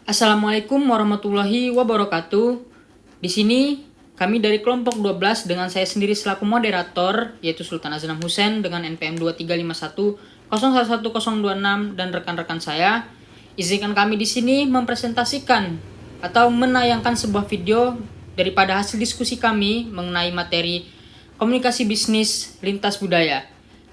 Assalamualaikum warahmatullahi wabarakatuh. Di sini kami dari kelompok 12 dengan saya sendiri selaku moderator, yaitu Sultan Azanam Husain dengan NPM 2351011026 dan rekan-rekan saya. Izinkan kami di sini mempresentasikan atau menayangkan sebuah video daripada hasil diskusi kami mengenai materi komunikasi bisnis lintas budaya.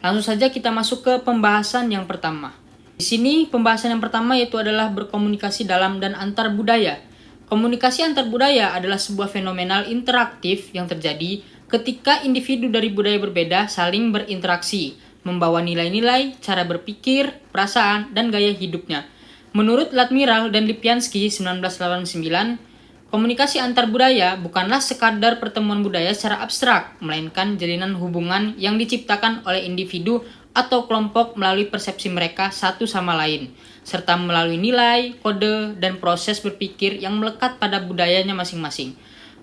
Langsung saja kita masuk ke pembahasan yang pertama. Di sini pembahasan yang pertama yaitu adalah berkomunikasi dalam dan antar budaya. Komunikasi antar budaya adalah sebuah fenomenal interaktif yang terjadi ketika individu dari budaya berbeda saling berinteraksi, membawa nilai-nilai, cara berpikir, perasaan, dan gaya hidupnya. Menurut Latmiral dan Lipyansky 1989, komunikasi antar budaya bukanlah sekadar pertemuan budaya secara abstrak, melainkan jalinan hubungan yang diciptakan oleh individu atau kelompok melalui persepsi mereka satu sama lain, serta melalui nilai, kode, dan proses berpikir yang melekat pada budayanya masing-masing.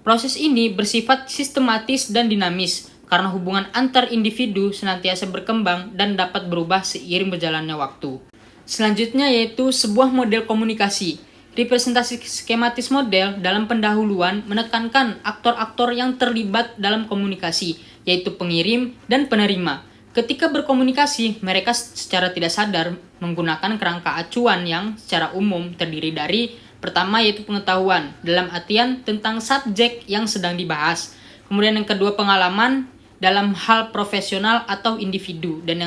Proses ini bersifat sistematis dan dinamis, karena hubungan antar individu senantiasa berkembang dan dapat berubah seiring berjalannya waktu. Selanjutnya yaitu sebuah model komunikasi. Representasi skematis model dalam pendahuluan menekankan aktor-aktor yang terlibat dalam komunikasi, yaitu pengirim dan penerima. Ketika berkomunikasi, mereka secara tidak sadar menggunakan kerangka acuan yang secara umum terdiri dari pertama yaitu pengetahuan dalam artian tentang subjek yang sedang dibahas. Kemudian yang kedua pengalaman dalam hal profesional atau individu, dan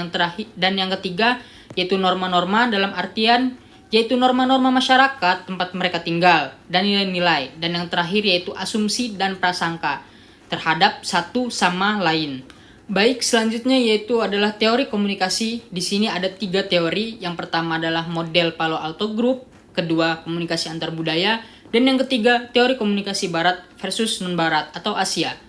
yang ketiga yaitu norma-norma dalam artian yaitu norma-norma masyarakat tempat mereka tinggal dan nilai-nilai, dan yang terakhir yaitu asumsi dan prasangka terhadap satu sama lain. Baik, selanjutnya yaitu adalah teori komunikasi. Di sini ada 3 teori. Yang pertama adalah model Palo Alto Group, kedua komunikasi antar budaya, dan yang ketiga teori komunikasi barat versus non-barat atau Asia.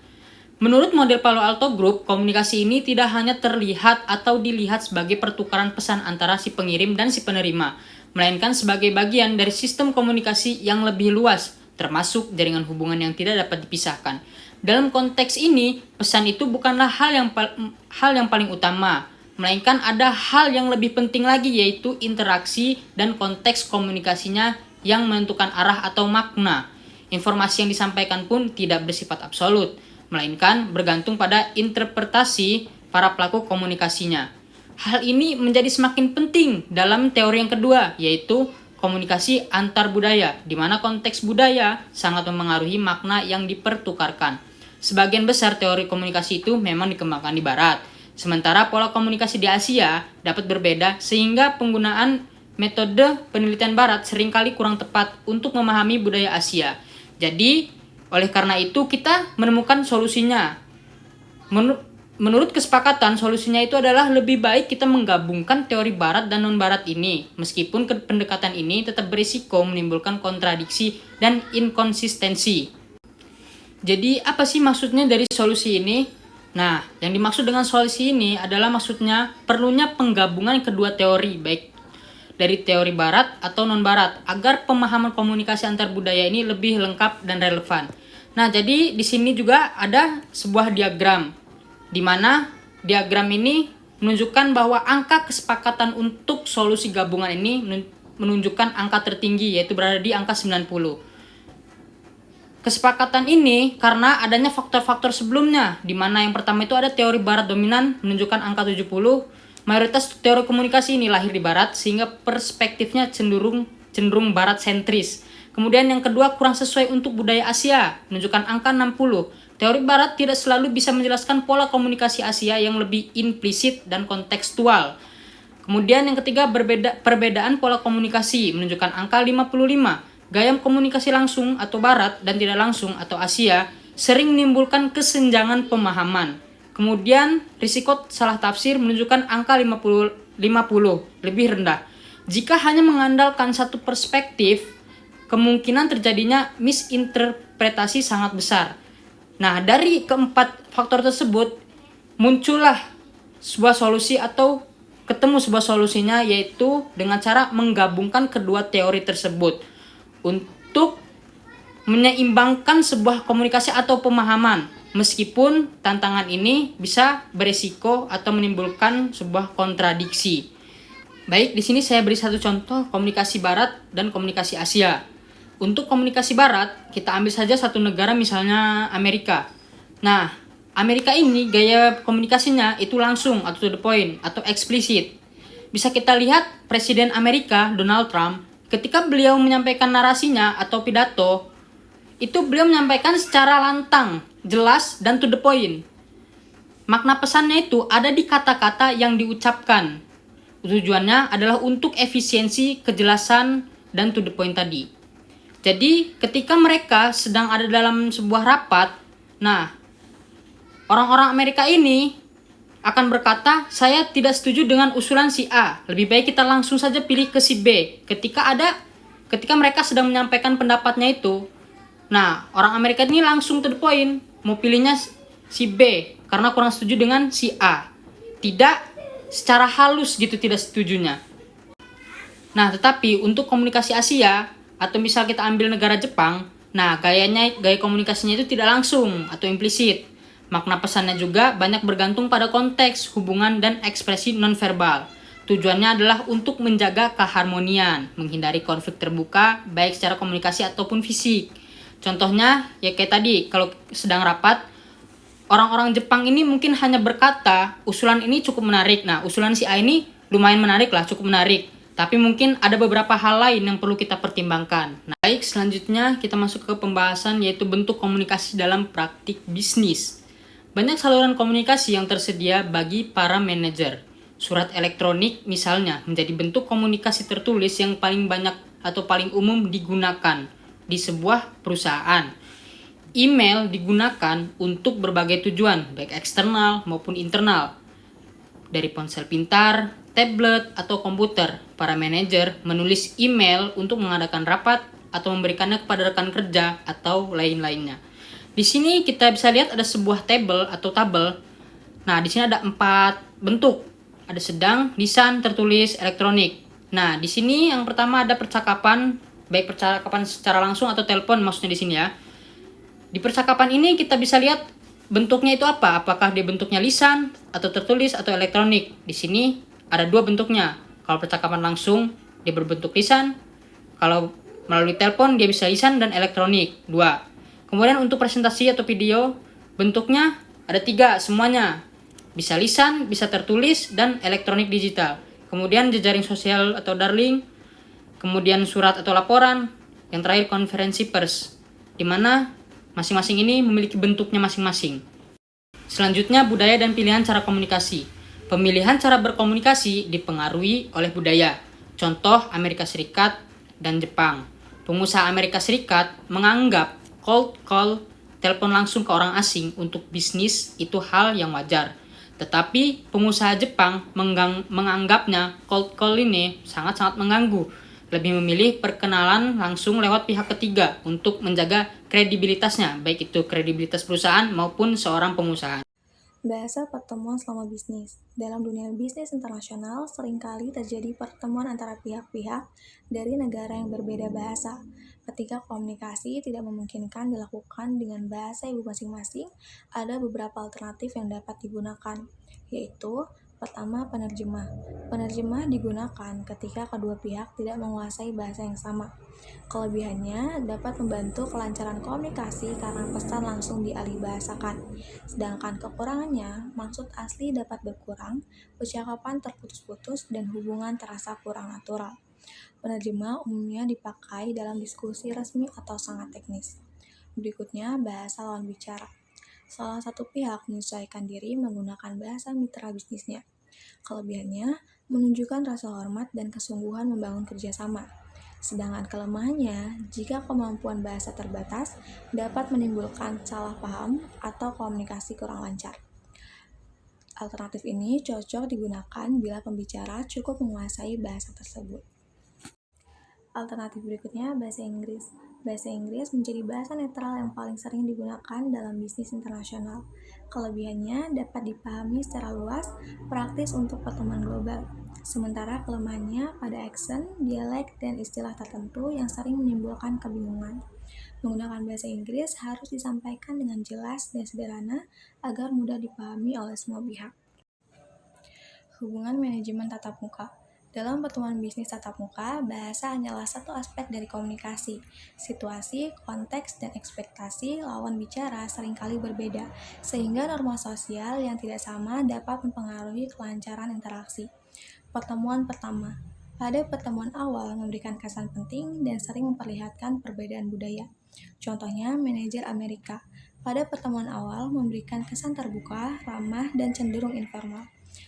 Menurut model Palo Alto Group, komunikasi ini tidak hanya terlihat atau dilihat sebagai pertukaran pesan antara si pengirim dan si penerima, melainkan sebagai bagian dari sistem komunikasi yang lebih luas, termasuk jaringan hubungan yang tidak dapat dipisahkan. Dalam konteks ini, pesan itu bukanlah hal yang paling utama, melainkan ada hal yang lebih penting lagi, yaitu interaksi dan konteks komunikasinya yang menentukan arah atau makna. Informasi yang disampaikan pun tidak bersifat absolut, melainkan bergantung pada interpretasi para pelaku komunikasinya. Hal ini menjadi semakin penting dalam teori yang kedua, yaitu komunikasi antar budaya, di mana konteks budaya sangat memengaruhi makna yang dipertukarkan. Sebagian besar teori komunikasi itu memang dikembangkan di Barat, sementara pola komunikasi di Asia dapat berbeda sehingga penggunaan metode penelitian Barat seringkali kurang tepat untuk memahami budaya Asia. Jadi, oleh karena itu kita menemukan solusinya. Menurut kesepakatan, solusinya itu adalah lebih baik kita menggabungkan teori Barat dan non-Barat ini, meskipun pendekatan ini tetap berisiko menimbulkan kontradiksi dan inkonsistensi. Jadi apa sih maksudnya dari solusi ini? Nah, yang dimaksud dengan solusi ini adalah maksudnya perlunya penggabungan kedua teori, baik dari teori Barat atau non-Barat, agar pemahaman komunikasi antar budaya ini lebih lengkap dan relevan. Nah, jadi di sini juga ada sebuah diagram, di mana diagram ini menunjukkan bahwa angka kesepakatan untuk solusi gabungan ini menunjukkan angka tertinggi, yaitu berada di angka 90. Kesepakatan ini karena adanya faktor-faktor sebelumnya, di mana yang pertama itu ada teori Barat dominan menunjukkan angka 70. Mayoritas teori komunikasi ini lahir di Barat sehingga perspektifnya cenderung Barat sentris. Kemudian yang kedua kurang sesuai untuk budaya Asia, menunjukkan angka 60. Teori Barat tidak selalu bisa menjelaskan pola komunikasi Asia yang lebih implisit dan kontekstual. Kemudian yang ketiga perbedaan pola komunikasi, menunjukkan angka 55. Gaya komunikasi langsung atau Barat dan tidak langsung atau Asia sering menimbulkan kesenjangan pemahaman. Kemudian risiko salah tafsir menunjukkan angka 50 lebih rendah. Jika hanya mengandalkan satu perspektif, kemungkinan terjadinya misinterpretasi sangat besar. Nah, dari keempat faktor tersebut muncullah sebuah solusi atau ketemu sebuah solusinya, yaitu dengan cara menggabungkan kedua teori tersebut untuk menyeimbangkan sebuah komunikasi atau pemahaman, meskipun tantangan ini bisa beresiko atau menimbulkan sebuah kontradiksi. Baik, di sini saya beri satu contoh komunikasi Barat dan komunikasi Asia. Untuk komunikasi barat, kita ambil saja satu negara misalnya Amerika. Nah, Amerika ini gaya komunikasinya itu langsung atau to the point atau eksplisit. Bisa kita lihat Presiden Amerika Donald Trump ketika beliau menyampaikan narasinya atau pidato, itu beliau menyampaikan secara lantang, jelas dan to the point. Makna pesannya itu ada di kata-kata yang diucapkan. Tujuannya adalah untuk efisiensi, kejelasan, dan to the point tadi. Jadi ketika mereka sedang ada dalam sebuah rapat, nah orang-orang Amerika ini akan berkata, saya tidak setuju dengan usulan si A, lebih baik kita langsung saja pilih ke si B. Ketika mereka sedang menyampaikan pendapatnya itu, nah orang Amerika ini langsung to the point, mau pilihnya si B karena kurang setuju dengan si A. Tidak secara halus gitu tidak setujunya. Nah, tetapi untuk komunikasi Asia atau misal kita ambil negara Jepang, nah gaya komunikasinya itu tidak langsung atau implisit. Makna pesannya juga banyak bergantung pada konteks, hubungan, dan ekspresi nonverbal. Tujuannya adalah untuk menjaga keharmonian, menghindari konflik terbuka, baik secara komunikasi ataupun fisik. Contohnya, ya kayak tadi, kalau sedang rapat, orang-orang Jepang ini mungkin hanya berkata, usulan ini cukup menarik. Nah, usulan si A ini lumayan menarik lah, cukup menarik. Tapi mungkin ada beberapa hal lain yang perlu kita pertimbangkan. Nah, baik, selanjutnya kita masuk ke pembahasan yaitu bentuk komunikasi dalam praktik bisnis. Banyak saluran komunikasi yang tersedia bagi para manajer. Surat elektronik misalnya menjadi bentuk komunikasi tertulis yang paling banyak atau paling umum digunakan di sebuah perusahaan. Email digunakan untuk berbagai tujuan, baik eksternal maupun internal. Dari ponsel pintar, tablet, atau komputer, para manajer menulis email untuk mengadakan rapat atau memberikannya kepada rekan kerja atau lain-lainnya. Di sini kita bisa lihat ada sebuah tabel. Nah, di sini ada 4 bentuk. Ada sedang, lisan, tertulis, elektronik. Nah, di sini yang pertama ada percakapan, baik percakapan secara langsung atau telepon maksudnya di sini ya. Di percakapan ini kita bisa lihat bentuknya itu apa? Apakah dia bentuknya lisan atau tertulis atau elektronik? Di sini ada 2 bentuknya. Kalau percakapan langsung dia berbentuk lisan. Kalau melalui telepon dia bisa lisan dan elektronik. 2. Kemudian untuk presentasi atau video, bentuknya ada 3 semuanya. Bisa lisan, bisa tertulis, dan elektronik digital. Kemudian jejaring sosial atau daring, kemudian surat atau laporan, yang terakhir konferensi pers, di mana masing-masing ini memiliki bentuknya masing-masing. Selanjutnya, budaya dan pilihan cara komunikasi. Pemilihan cara berkomunikasi dipengaruhi oleh budaya. Contoh Amerika Serikat dan Jepang. Pengusaha Amerika Serikat menganggap cold call, telepon langsung ke orang asing untuk bisnis itu hal yang wajar. Tetapi pengusaha Jepang menganggapnya cold call ini sangat-sangat mengganggu. Lebih memilih perkenalan langsung lewat pihak ketiga untuk menjaga kredibilitasnya, baik itu kredibilitas perusahaan maupun seorang pengusaha. Bahasa pertemuan selama bisnis. Dalam dunia bisnis internasional, seringkali terjadi pertemuan antara pihak-pihak dari negara yang berbeda bahasa. Ketika komunikasi tidak memungkinkan dilakukan dengan bahasa ibu masing-masing, ada beberapa alternatif yang dapat digunakan, yaitu pertama, penerjemah. Penerjemah digunakan ketika kedua pihak tidak menguasai bahasa yang sama. Kelebihannya dapat membantu kelancaran komunikasi karena pesan langsung dialihbahasakan. Sedangkan kekurangannya, maksud asli dapat berkurang, percakapan terputus-putus, dan hubungan terasa kurang natural. Penerjemah umumnya dipakai dalam diskusi resmi atau sangat teknis. Berikutnya, bahasa lawan bicara. Salah satu pihak menyesuaikan diri menggunakan bahasa mitra bisnisnya. Kelebihannya, menunjukkan rasa hormat dan kesungguhan membangun kerjasama. Sedangkan kelemahannya, jika kemampuan bahasa terbatas, dapat menimbulkan salah paham atau komunikasi kurang lancar. Alternatif ini cocok digunakan bila pembicara cukup menguasai bahasa tersebut. Alternatif berikutnya, bahasa Inggris. Bahasa Inggris menjadi bahasa netral yang paling sering digunakan dalam bisnis internasional. Kelebihannya dapat dipahami secara luas, praktis untuk pertemuan global. Sementara kelemahannya pada aksen, dialek, dan istilah tertentu yang sering menimbulkan kebingungan. Menggunakan bahasa Inggris harus disampaikan dengan jelas dan sederhana agar mudah dipahami oleh semua pihak. Hubungan manajemen tatap muka. Dalam pertemuan bisnis tatap muka, bahasa hanyalah satu aspek dari komunikasi. Situasi, konteks, dan ekspektasi lawan bicara seringkali berbeda, sehingga norma sosial yang tidak sama dapat mempengaruhi kelancaran interaksi. Pertemuan pertama. Pada pertemuan awal memberikan kesan penting dan sering memperlihatkan perbedaan budaya. Contohnya, manajer Amerika pada pertemuan awal memberikan kesan terbuka, ramah, dan cenderung informal.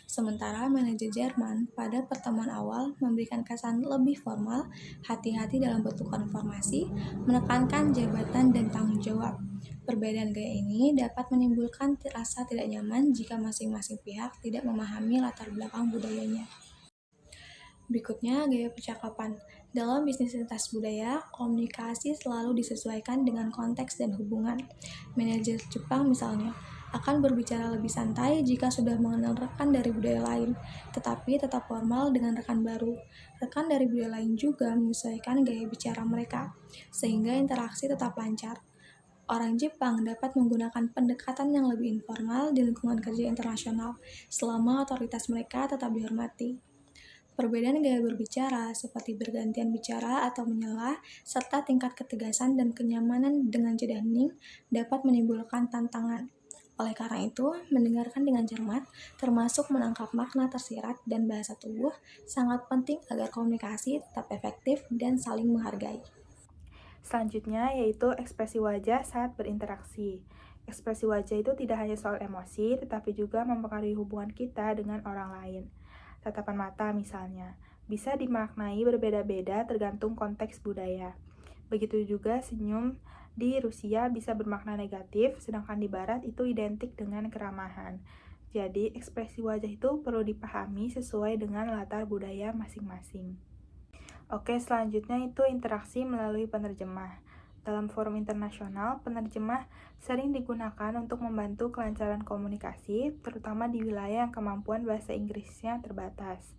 Sementara manajer Jerman pada pertemuan awal memberikan kesan lebih formal, hati-hati dalam bertukar informasi, menekankan jabatan dan tanggung jawab. Perbedaan gaya ini dapat menimbulkan rasa tidak nyaman jika masing-masing pihak tidak memahami latar belakang budayanya. Berikutnya, gaya percakapan. Dalam bisnis lintas budaya, komunikasi selalu disesuaikan dengan konteks dan hubungan. Manajer Jepang misalnya, akan berbicara lebih santai jika sudah mengenal rekan dari budaya lain, tetapi tetap formal dengan rekan baru. Rekan dari budaya lain juga menyesuaikan gaya bicara mereka, sehingga interaksi tetap lancar. Orang Jepang dapat menggunakan pendekatan yang lebih informal di lingkungan kerja internasional, selama otoritas mereka tetap dihormati. Perbedaan gaya berbicara, seperti bergantian bicara atau menyela, serta tingkat ketegasan dan kenyamanan dengan jeda hening, dapat menimbulkan tantangan. Oleh karena itu, mendengarkan dengan cermat, termasuk menangkap makna tersirat dan bahasa tubuh, sangat penting agar komunikasi tetap efektif dan saling menghargai. Selanjutnya yaitu ekspresi wajah saat berinteraksi. Ekspresi wajah itu tidak hanya soal emosi, tetapi juga mempengaruhi hubungan kita dengan orang lain. Tatapan mata misalnya, bisa dimaknai berbeda-beda tergantung konteks budaya. Begitu juga senyum di Rusia bisa bermakna negatif, sedangkan di Barat itu identik dengan keramahan. Jadi, ekspresi wajah itu perlu dipahami sesuai dengan latar budaya masing-masing. Oke, selanjutnya itu interaksi melalui penerjemah. Dalam forum internasional, penerjemah sering digunakan untuk membantu kelancaran komunikasi, terutama di wilayah yang kemampuan bahasa Inggrisnya terbatas.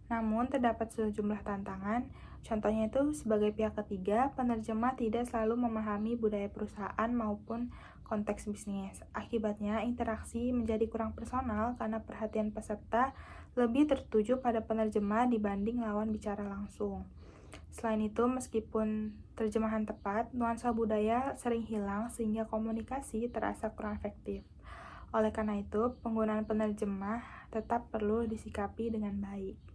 Namun, terdapat sejumlah tantangan, contohnya itu sebagai pihak ketiga, penerjemah tidak selalu memahami budaya perusahaan maupun konteks bisnis. Akibatnya, interaksi menjadi kurang personal karena perhatian peserta lebih tertuju pada penerjemah dibanding lawan bicara langsung. Selain itu, meskipun terjemahan tepat, nuansa budaya sering hilang sehingga komunikasi terasa kurang efektif. Oleh karena itu, penggunaan penerjemah tetap perlu disikapi dengan baik.